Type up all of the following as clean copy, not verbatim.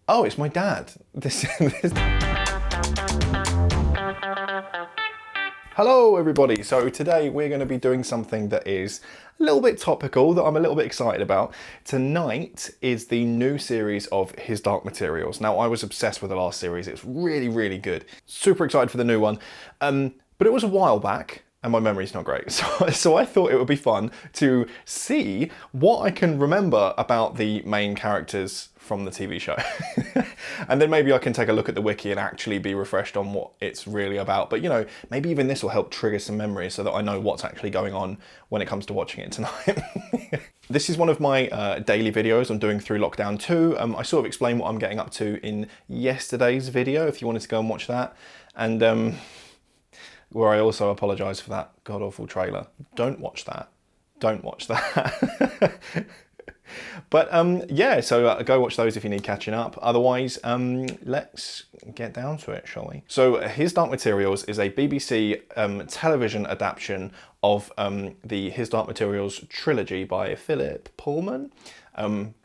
Oh, it's my dad. This... Hello everybody, so today we're going to be doing something that is a little bit topical, that I'm a little bit excited about. Tonight is the new series of His Dark Materials. Now, I was obsessed with the last series, it's really, really good. Super excited for the new one, but it was a while back and my memory's not great. So I thought it would be fun to see what I can remember about the main characters from the TV show. And then maybe I can take a look at the wiki and actually be refreshed on what it's really about. But you know, maybe even this will help trigger some memories so that I know what's actually going on when it comes to watching it tonight. This is one of my daily videos I'm doing through lockdown 2. I sort of explained what I'm getting up to in yesterday's video, if you wanted to go and watch that. And where I also apologise for that god-awful trailer. Don't watch that. Don't watch that. But yeah, so go watch those if you need catching up. Otherwise, let's get down to it, shall we? So His Dark Materials is a BBC television adaptation of the His Dark Materials trilogy by Philip Pullman.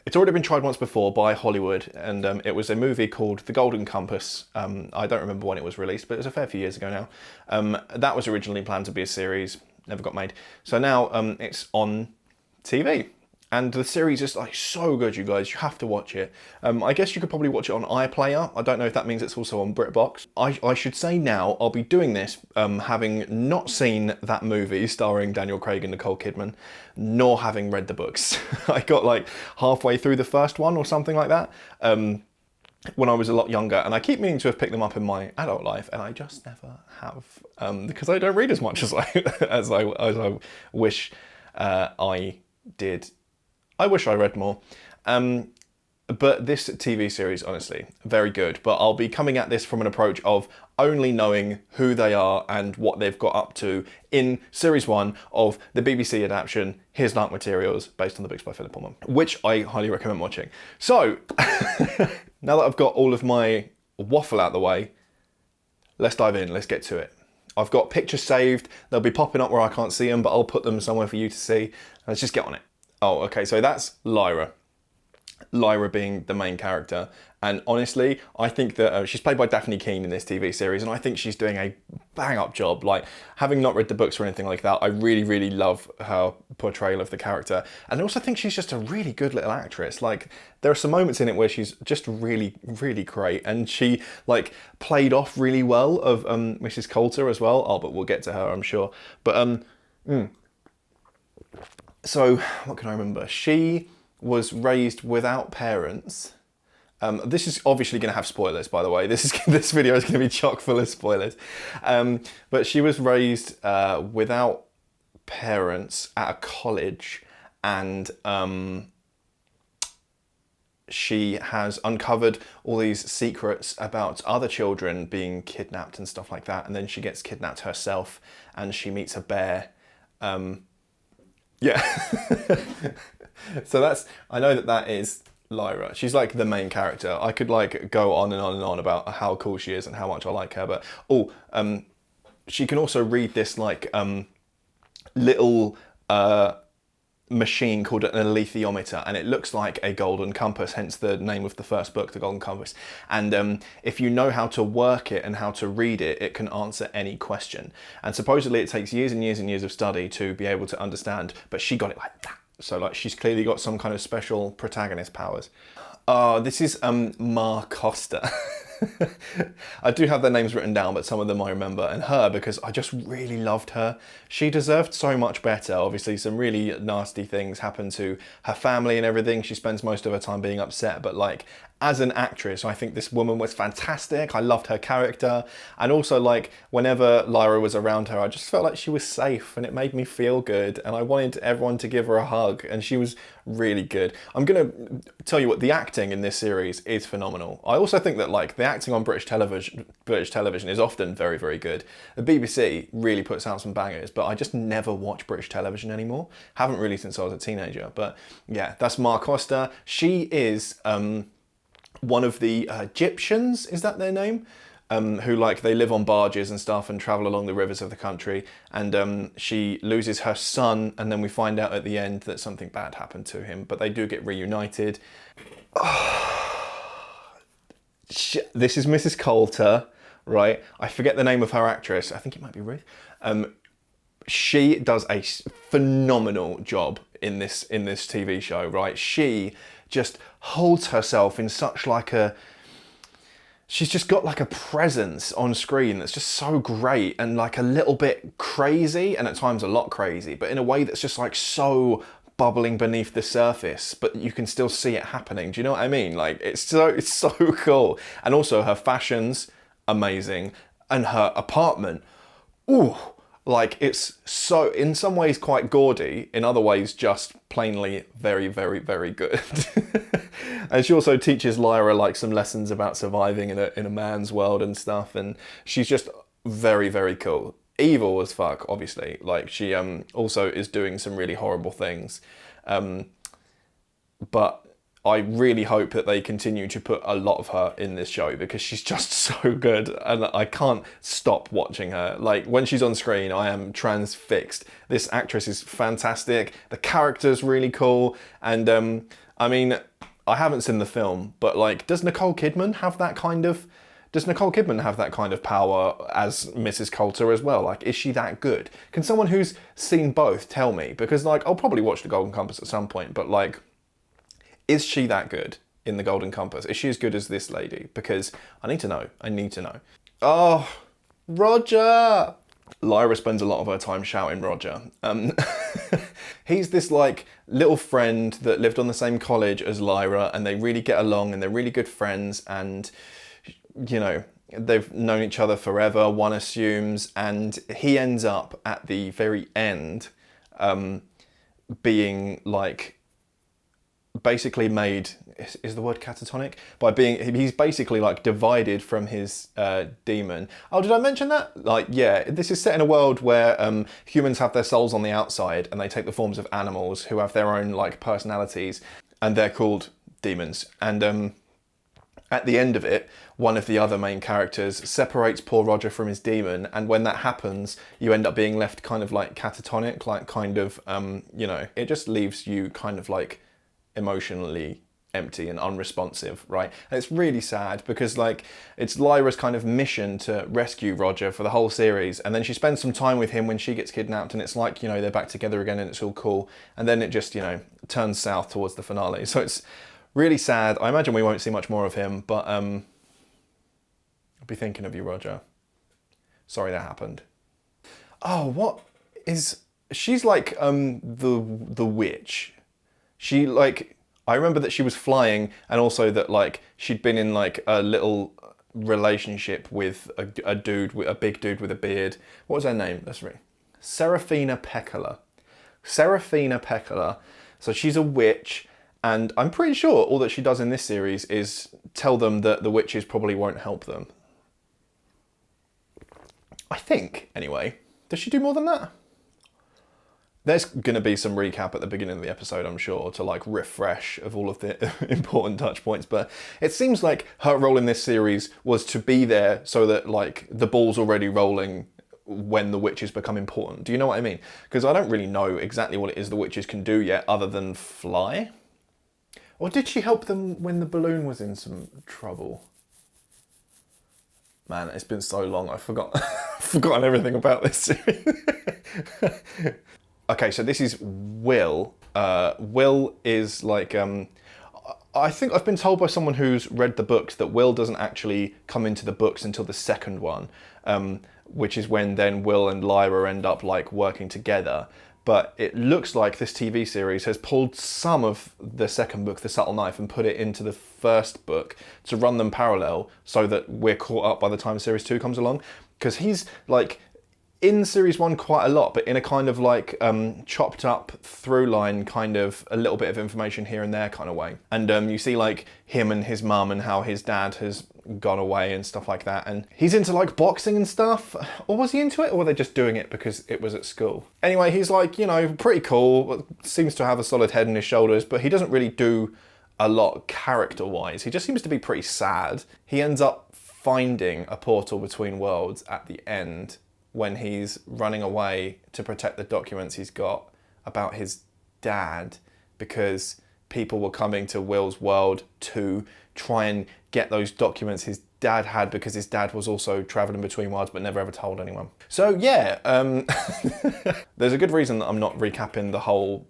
It's already been tried once before by Hollywood, and it was a movie called The Golden Compass. I don't remember when it was released, but it was a fair few years ago now. That was originally planned to be a series, never got made. So now it's on TV. And the series is like so good, you guys. You have to watch it. I guess you could probably watch it on iPlayer. I don't know if that means it's also on BritBox. I should say now, I'll be doing this having not seen that movie starring Daniel Craig and Nicole Kidman, nor having read the books. I got like halfway through the first one or something like that when I was a lot younger, and I keep meaning to have picked them up in my adult life, and I just never have because I don't read as much as I wish I did. I wish I read more. But this TV series, honestly, very good. But I'll be coming at this from an approach of only knowing who they are and what they've got up to in Series 1 of the BBC adaptation, His Dark Materials, based on the books by Philip Pullman, which I highly recommend watching. So, now that I've got all of my waffle out the way, let's dive in, let's get to it. I've got pictures saved, they'll be popping up where I can't see them, but I'll put them somewhere for you to see. Let's just get on it. Oh, okay, so that's Lyra. Lyra being the main character. And honestly, I think that she's played by Daphne Keane in this TV series, and I think she's doing a bang-up job. Like, having not read the books or anything like that, I really, really love her portrayal of the character. And I also think she's just a really good little actress. Like, there are some moments in it where she's just really, really great. And she, like, played off really well of Mrs. Coulter as well. Oh, but we'll get to her, I'm sure. But, so, what can I remember? She was raised without parents. This is obviously going to have spoilers, by the way. This video is going to be chock full of spoilers. But she was raised without parents at a college, and she has uncovered all these secrets about other children being kidnapped and stuff like that. And then she gets kidnapped herself, and she meets a bear. Yeah. So I know that is Lyra. She's like the main character. I could like go on and on and on about how cool she is and how much I like her, but she can also read this like little machine called an alethiometer, and it looks like a golden compass, hence the name of the first book, The Golden Compass. And if you know how to work it and how to read it, it can answer any question. And supposedly it takes years and years and years of study to be able to understand, but she got it like that. So like she's clearly got some kind of special protagonist powers. This is Costa. I do have their names written down, but some of them I remember, and her because I just really loved her. She deserved so much better. Obviously some really nasty things happen to her family and everything. She spends most of her time being upset, but like as an actress, I think this woman was fantastic. I loved her character, and also like whenever Lyra was around her, I just felt like she was safe, and it made me feel good, and I wanted everyone to give her a hug, and she was really good. I'm gonna tell you what, the acting in this series is phenomenal. I also think that like the acting on British television is often very, very good. The BBC really puts out some bangers, but I just never watch British television anymore. Haven't really since I was a teenager. But yeah, that's Costa. She is one of the Egyptians, is that their name? Who like they live on barges and stuff and travel along the rivers of the country, and she loses her son, and then we find out at the end that something bad happened to him, but they do get reunited. This is Mrs. Coulter, right? I forget the name of her actress. I think it might be Ruth. She does a phenomenal job in this TV show, right? She just holds herself in such like a... She's just got like a presence on screen that's just so great and like a little bit crazy, and at times a lot crazy, but in a way that's just like so bubbling beneath the surface, but you can still see it happening. Do you know what I mean? Like it's so cool. And also her fashion's amazing, and her apartment, ooh, like it's so, in some ways quite gaudy, in other ways just plainly very, very, very good. And she also teaches Lyra like some lessons about surviving in a man's world and stuff, and she's just very, very cool. Evil as fuck, obviously. Like she also is doing some really horrible things, but I really hope that they continue to put a lot of her in this show, because she's just so good and I can't stop watching her. Like when she's on screen, I am transfixed. This actress is fantastic. The character's really cool. And I mean, I haven't seen the film, but like, does Nicole Kidman have that kind of power as Mrs. Coulter as well? Like, is she that good? Can someone who's seen both tell me? Because like, I'll probably watch The Golden Compass at some point, but like, is she that good in The Golden Compass? Is she as good as this lady? Because I need to know. I need to know. Oh, Roger! Lyra spends a lot of her time shouting Roger. He's this like little friend that lived on the same college as Lyra, and they really get along and they're really good friends, and you know, they've known each other forever, one assumes, and he ends up at the very end being like basically made, is the word catatonic? By being, he's basically like divided from his demon. Oh, did I mention that? Like, yeah, this is set in a world where humans have their souls on the outside and they take the forms of animals who have their own like personalities, and they're called demons. And at the end of it, one of the other main characters separates poor Roger from his demon, and when that happens, you end up being left kind of like catatonic, like kind of, you know, it just leaves you kind of like emotionally empty and unresponsive, right? And it's really sad because like it's Lyra's kind of mission to rescue Roger for the whole series, and then she spends some time with him when she gets kidnapped, and it's like, you know, they're back together again and it's all cool, and then it just, you know, turns south towards the finale. So it's really sad. I imagine we won't see much more of him, but I'll be thinking of you, Roger. Sorry that happened. Oh, what is... She's like the witch. She like... I remember that she was flying, and also that like she'd been in like a little relationship with a big dude with a beard. What was her name? That's right. Seraphina Pekala. Seraphina Pekala. So she's a witch. And I'm pretty sure all that she does in this series is tell them that the witches probably won't help them. I think, anyway. Does she do more than that? There's going to be some recap at the beginning of the episode, I'm sure, to like refresh of all of the important touch points. But it seems like her role in this series was to be there so that like the ball's already rolling when the witches become important. Do you know what I mean? Because I don't really know exactly what it is the witches can do yet other than fly. Or did she help them when the balloon was in some trouble? Man, it's been so long, I've forgotten everything about this series. Okay, so this is Will. Will is like... I think I've been told by someone who's read the books that Will doesn't actually come into the books until the second one, which is when then Will and Lyra end up like working together. But it looks like this TV series has pulled some of the second book, The Subtle Knife, and put it into the first book to run them parallel so that we're caught up by the time series 2 comes along. Because he's like in series 1 quite a lot, but in a kind of like chopped up through line, kind of a little bit of information here and there kind of way. And you see like him and his mum and how his dad has gone away and stuff like that, and he's into like boxing and stuff. Or was he into it, or were they just doing it because it was at school? Anyway, he's like, you know, pretty cool, seems to have a solid head on his shoulders, but he doesn't really do a lot character wise. He just seems to be pretty sad. He ends up finding a portal between worlds at the end when he's running away to protect the documents he's got about his dad, because people were coming to Will's world to try and get those documents his dad had, because his dad was also traveling between worlds but never ever told anyone. So yeah, there's a good reason that I'm not recapping the whole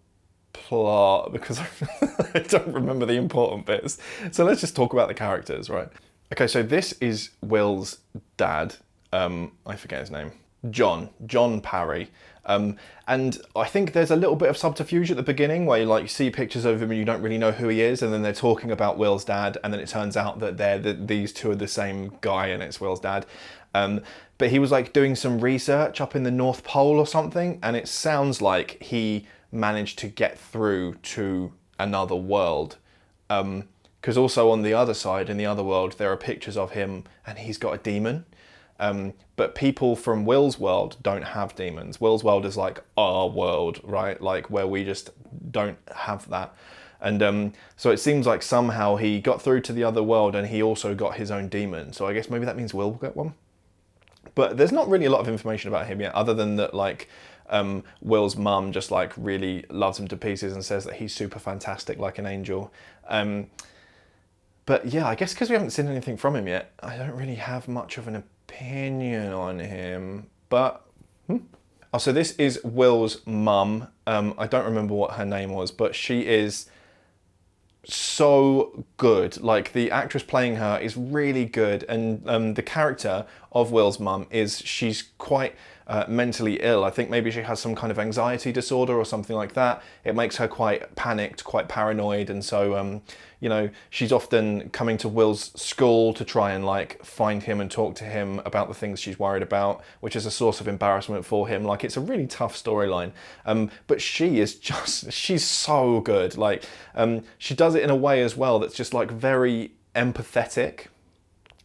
plot, because I don't remember the important bits. So let's just talk about the characters, right? Okay, so this is Will's dad. I forget his name. John Parry. And I think there's a little bit of subterfuge at the beginning where you like see pictures of him and you don't really know who he is, and then they're talking about Will's dad, and then it turns out that these two are the same guy and it's Will's dad. But he was like doing some research up in the North Pole or something, and it sounds like he managed to get through to another world. Because also on the other side, in the other world, there are pictures of him and he's got a demon. But people from Will's world don't have demons. Will's world is like our world, right? Like where we just don't have that. And so it seems like somehow he got through to the other world and he also got his own demon. So I guess maybe that means Will will get one. But there's not really a lot of information about him yet, other than that like Will's mum just like really loves him to pieces and says that he's super fantastic, like an angel. But yeah, I guess because we haven't seen anything from him yet, I don't really have much of an opinion on him. But oh, so this is Will's mum. I don't remember what her name was, but she is so good. Like the actress playing her is really good, and the character of Will's mum she's quite mentally ill. I think maybe she has some kind of anxiety disorder or something like that. It makes her quite panicked, quite paranoid, and so you know, she's often coming to Will's school to try and like find him and talk to him about the things she's worried about, which is a source of embarrassment for him. Like it's a really tough storyline. But she's so good. Like she does it in a way as well that's just like very empathetic.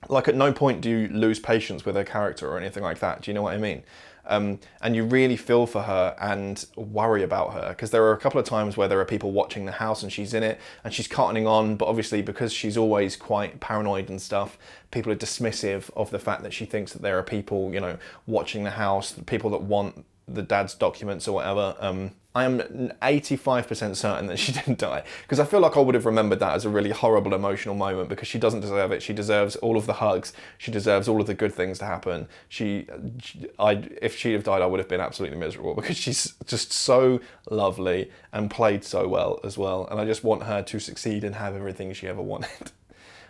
Like at no point do you lose patience with her character or anything like that. Do you know what I mean? And you really feel for her and worry about her, because there are a couple of times where there are people watching the house and she's in it and she's cottoning on, but obviously because she's always quite paranoid and stuff, people are dismissive of the fact that she thinks that there are people, you know, watching the house, people that want the dad's documents or whatever. I am 85% certain that she didn't die, because I feel like I would have remembered that as a really horrible emotional moment, because she doesn't deserve it. She deserves all of the hugs. She deserves all of the good things to happen. If she'd have died, I would have been absolutely miserable, because she's just so lovely and played so well as well. And I just want her to succeed and have everything she ever wanted.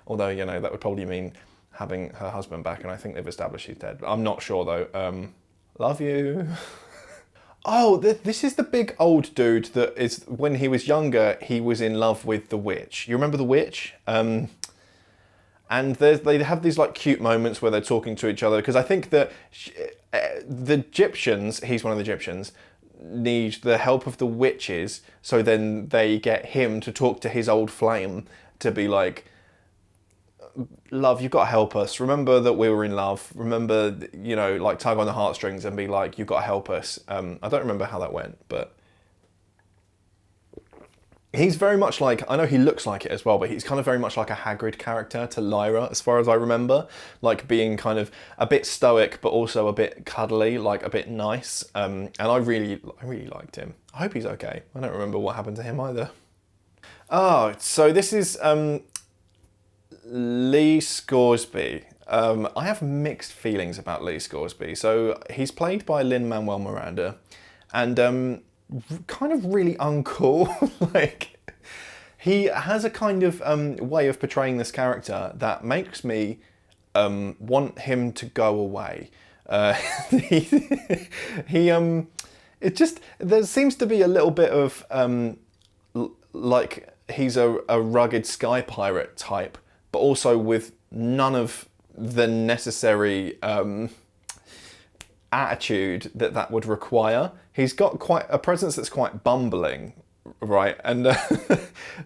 Although, you know, that would probably mean having her husband back, and I think they've established he's dead. I'm not sure though. Love you. Oh, this is the big old dude that is, when he was younger, he was in love with the witch. You remember the witch? And they have these like cute moments where they're talking to each other, because I think that the Egyptians, he's one of the Egyptians, need the help of the witches, so then they get him to talk to his old flame to be like, love, you've got to help us. Remember that we were in love. Remember, you know, like tug on the heartstrings and be like, you've got to help us. I don't remember how that went, but he's very much like, I know he looks like it as well, but he's kind of very much like a Hagrid character to Lyra, as far as I remember, like being kind of a bit stoic, but also a bit cuddly, like a bit nice. And I really liked him. I hope he's okay. I don't remember what happened to him either. Oh, so this is, Lee Scorsby. I have mixed feelings about Lee Scorsby. So he's played by Lin-Manuel Miranda, and kind of really uncool. Like he has a kind of way of portraying this character that makes me want him to go away. It just, there seems to be a little bit of like he's a rugged sky pirate type, but also with none of the necessary attitude that would require. He's got quite a presence that's quite bumbling, right? And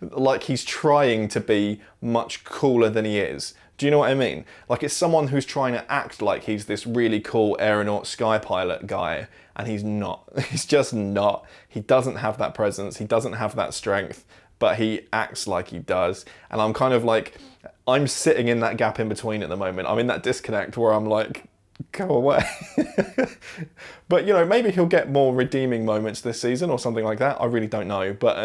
like he's trying to be much cooler than he is. Do you know what I mean? Like it's someone who's trying to act like he's this really cool aeronaut sky pilot guy, and he's not. He's just not. He doesn't have that presence. He doesn't have that strength, but he acts like he does. And I'm kind of like, I'm sitting in that gap in between at the moment. I'm in that disconnect where I'm like, go away. But, you know, maybe he'll get more redeeming moments this season or something like that. I really don't know. But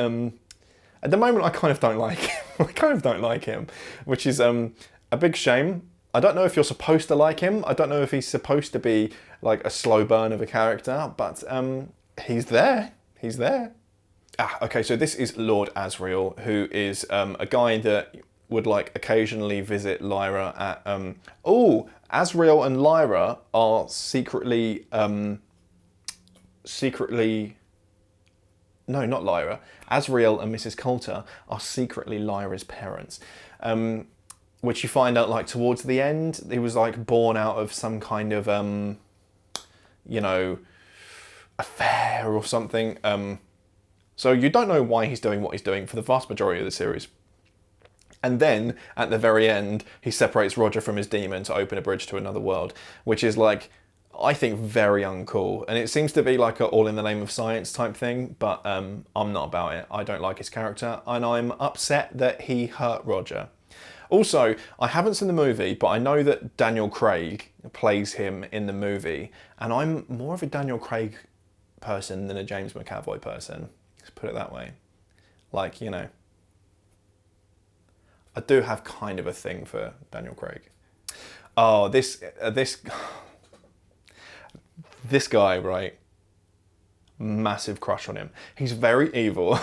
at the moment, I kind of don't like him. I kind of don't like him, which is A big shame. I don't know if you're supposed to like him. I don't know if he's supposed to be like a slow burn of a character, but he's there. He's there. Okay, so this is Lord Azrael, who is a guy that would like occasionally visit Lyra at... Azrael and Lyra are secretly... No, not Lyra. Azrael and Mrs. Coulter are secretly Lyra's parents. Which you find out like towards the end. He was like born out of some kind of, you know, affair or something. So you don't know why he's doing what he's doing for the vast majority of the series. And then, at the very end, he separates Roger from his demon to open a bridge to another world, which is like, I think, very uncool. And it seems to be like a all in the name of science type thing, but I'm not about it. I don't like his character, and I'm upset that he hurt Roger. Also, I haven't seen the movie, but I know that Daniel Craig plays him in the movie, and I'm more of a Daniel Craig person than a James McAvoy person. Let's put it that way. Like, you know, I do have kind of a thing for Daniel Craig. Oh, this guy, right? Massive crush on him. He's very evil.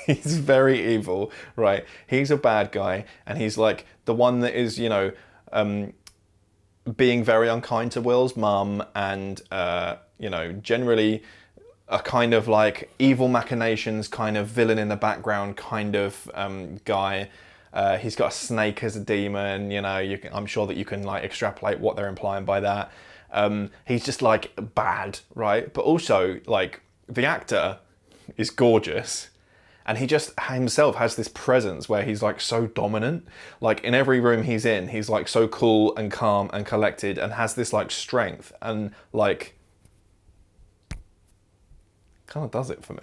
He's very evil, right? He's a bad guy, and he's like the one that is, you know, being very unkind to Will's mum, and you know, generally a kind of like evil machinations kind of villain in the background kind of guy. He's got a snake as a demon, you know, I'm sure that you can like extrapolate what they're implying by that. He's just like bad, right? But also like the actor is gorgeous, and he just himself has this presence where he's like so dominant. Like in every room he's in, he's like so cool and calm and collected, and has this like strength, and like kind of does it for me.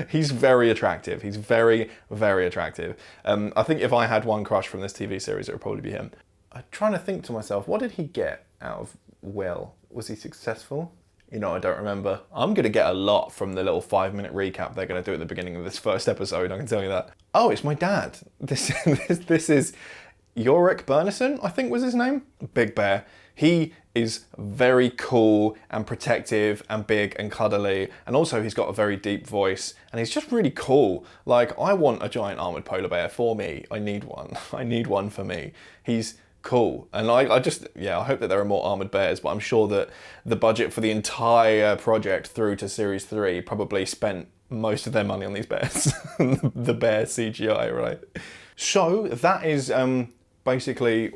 He's very attractive. He's very, very attractive. I think if I had one crush from this TV series, it would probably be him. I'm trying to think to myself, what did he get out of Will? Was he successful? You know, I don't remember. I'm going to get a lot from the little 5-minute recap they're going to do at the beginning of this first episode, I can tell you that. Oh, it's my dad. This is Yorick Bernison, I think was his name. Big Bear. He is very cool and protective and big and cuddly, and also he's got a very deep voice, and he's just really cool. Like, I want a giant armoured polar bear for me. I need one. I need one for me. He's cool, and I just, yeah, I hope that there are more armoured bears, but I'm sure that the budget for the entire project through to Series 3 probably spent most of their money on these bears. The bear CGI, right? So that is basically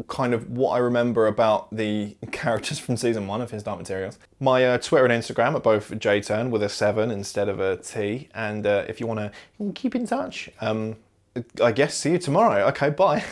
kind of what I remember about the characters from season 1 of His Dark Materials. My Twitter and Instagram are both JTurn with a 7 instead of a T, and if you want to keep in touch, I guess see you tomorrow. Okay, bye.